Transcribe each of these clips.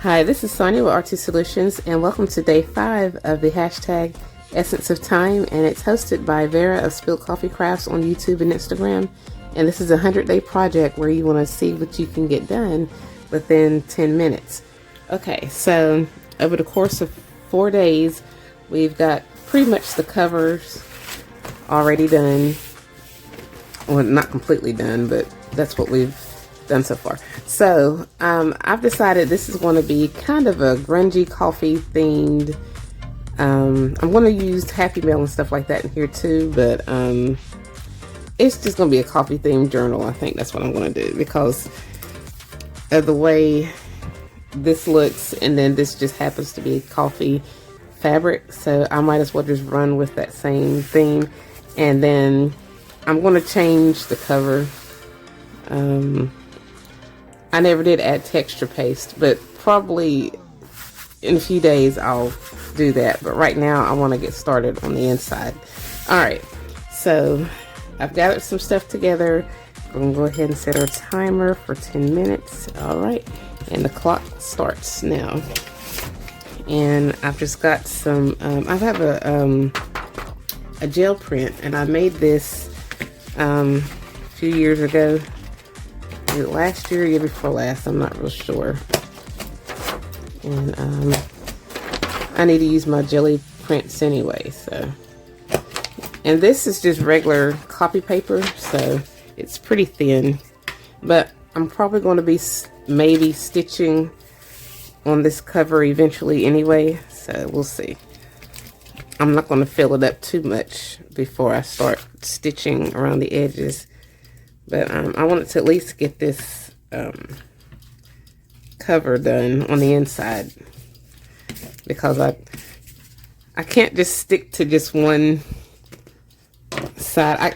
Hi, this is Sonia with R2 Solutions, and welcome to day 5 of the hashtag Essence of Time, and it's hosted by Vera of Spilled Coffee Crafts on YouTube and Instagram. And this is a 100-day project where you want to see what you can get done within 10 minutes. Okay, so over the course of 4 days, we've got pretty much the covers already done. Well, not completely done, but that's what we've done so far. So I've decided this is going to be kind of a grungy coffee themed. I'm going to use Happy Mail and stuff like that in here too, but it's just going to be a coffee themed journal. I think that's what I'm going to do because of the way this looks, and then this just happens to be coffee fabric, so I might as well just run with that same theme. And then I'm going to change the cover. I never did add texture paste, but probably in a few days I'll do that. But right now I want to get started on the inside. Alright, so I've gathered some stuff together. I'm going to go ahead and set our timer for 10 minutes. Alright, and the clock starts now. And I've just got some, I have a gel print, and I made this a few years ago. Last year, year before last, I'm not real sure. And I need to use my jelly prints anyway, so. And this is just regular copy paper, so it's pretty thin. But I'm probably going to be maybe stitching on this cover eventually anyway, so we'll see. I'm not going to fill it up too much before I start stitching around the edges. But I wanted to at least get this cover done on the inside, because I can't just stick to just one side.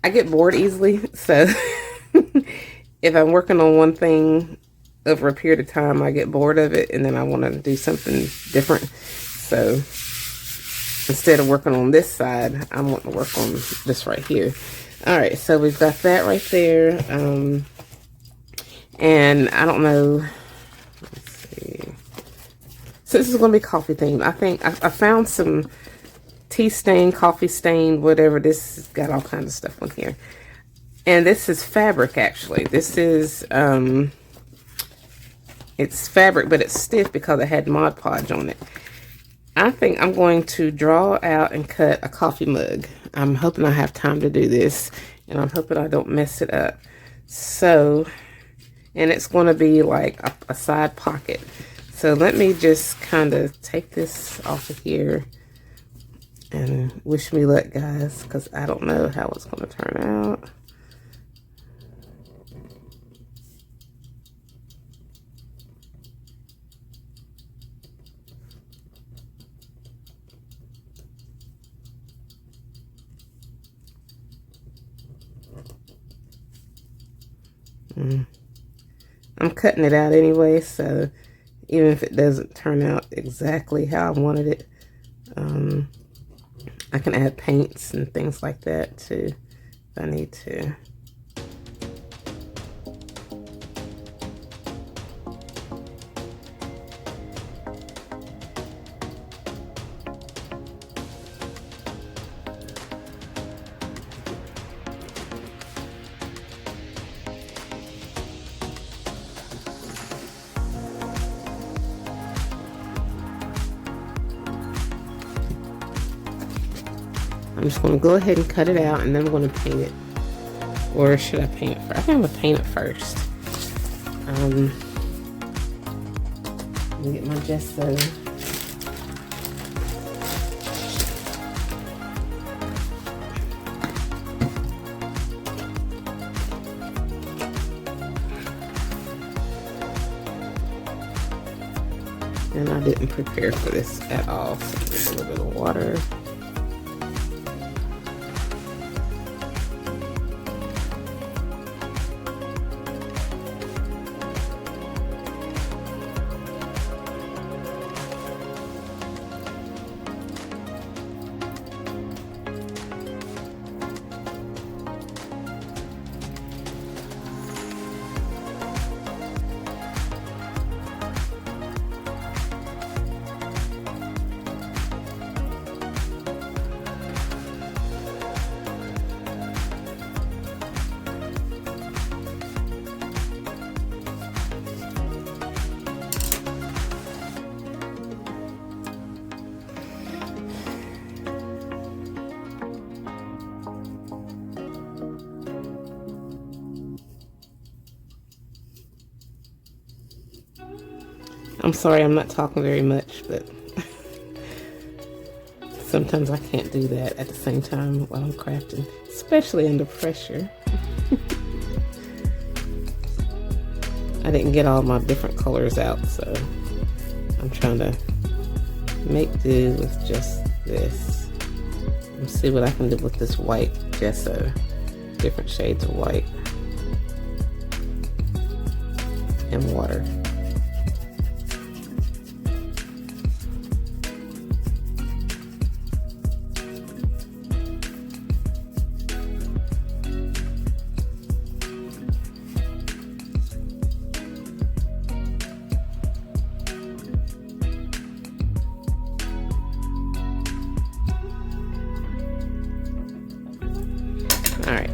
I get bored easily, so if I'm working on one thing over a period of time, I get bored of it, and then I want to do something different. So instead of working on this side, I want to work on this right here. Alright, so we've got that right there, and I don't know, let's see, so this is going to be coffee themed. I think I found some tea stain, coffee stain, whatever. This has got all kinds of stuff on here, and this is fabric actually. This is, it's fabric, but it's stiff because it had Mod Podge on it. I think I'm going to draw out and cut a coffee mug. I'm hoping I have time to do this, and I'm hoping I don't mess it up. So, and it's going to be like a side pocket. So let me just kind of take this off of here, and wish me luck, guys, because I don't know how it's going to turn out. I'm cutting it out anyway, so even if it doesn't turn out exactly how I wanted it, I can add paints and things like that too if I need to. I'm just going to go ahead and cut it out, and then I'm going to paint it. Or should I paint it first? I think I'm going to paint it first. Let me get my gesso. And I didn't prepare for this at all, so just a little bit of water. I'm sorry I'm not talking very much, but sometimes I can't do that at the same time while I'm crafting, especially under pressure. I didn't get all my different colors out, so I'm trying to make do with just this. Let's see what I can do with this white gesso. Different shades of white and water. All right,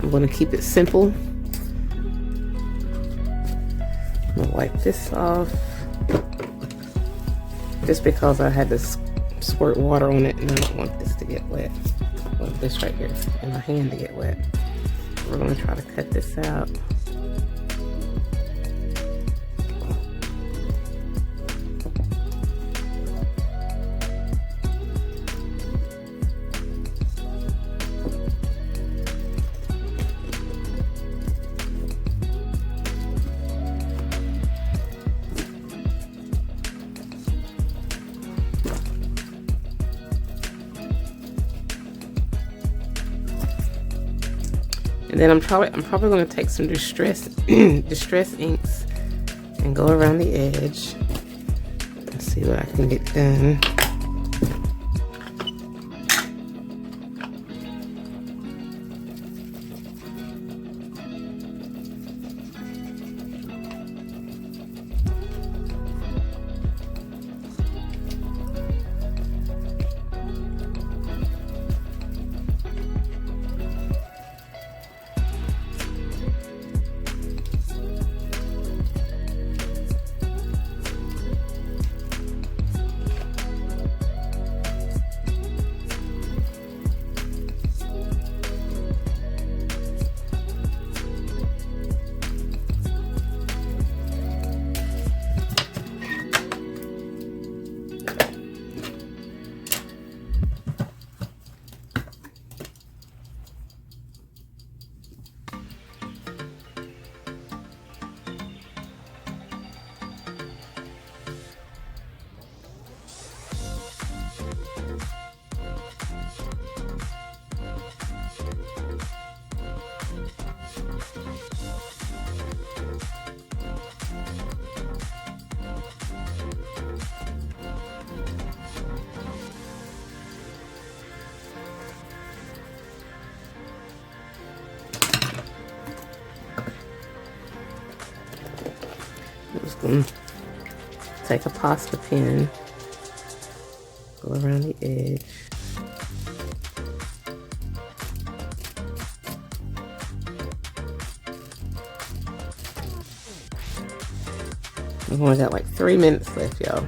I'm going to keep it simple. I'm going to wipe this off just because I had to squirt water on it and I don't want this to get wet. Well, this right here and my hand to get wet. We're going to try to cut this out. And then I'm probably going to take some distress inks and go around the edge and see what I can get done. I'm just going to take a pasta pen, go around the edge. I've only got like 3 minutes left, y'all.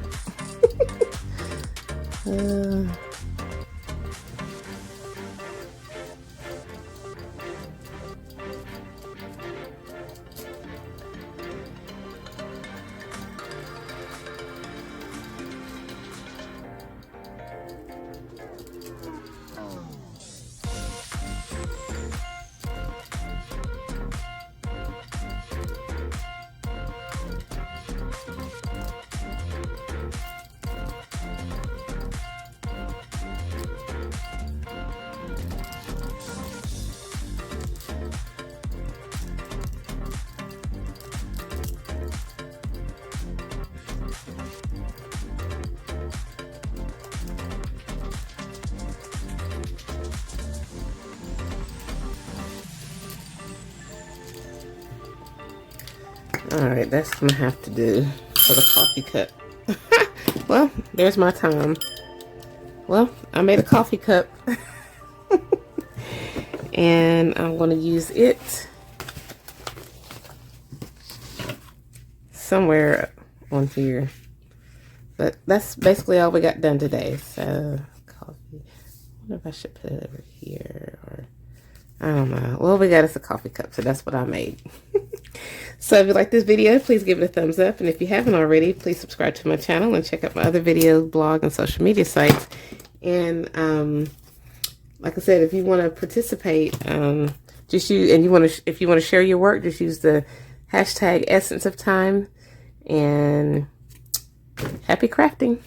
Alright, that's gonna have to do for the coffee cup. Well, there's my time. Well, I made a coffee cup. And I'm gonna use it somewhere on here. But that's basically all we got done today. So, coffee. I wonder if I should put it over here or I don't know. Well, we got us a coffee cup, so that's what I made. So if you like this video, please give it a thumbs up. And if you haven't already, please subscribe to my channel and check out my other videos, blog, and social media sites. And like I said, if you want to participate, just use, and if you want to share your work, just use the hashtag essenceoftime. And happy crafting.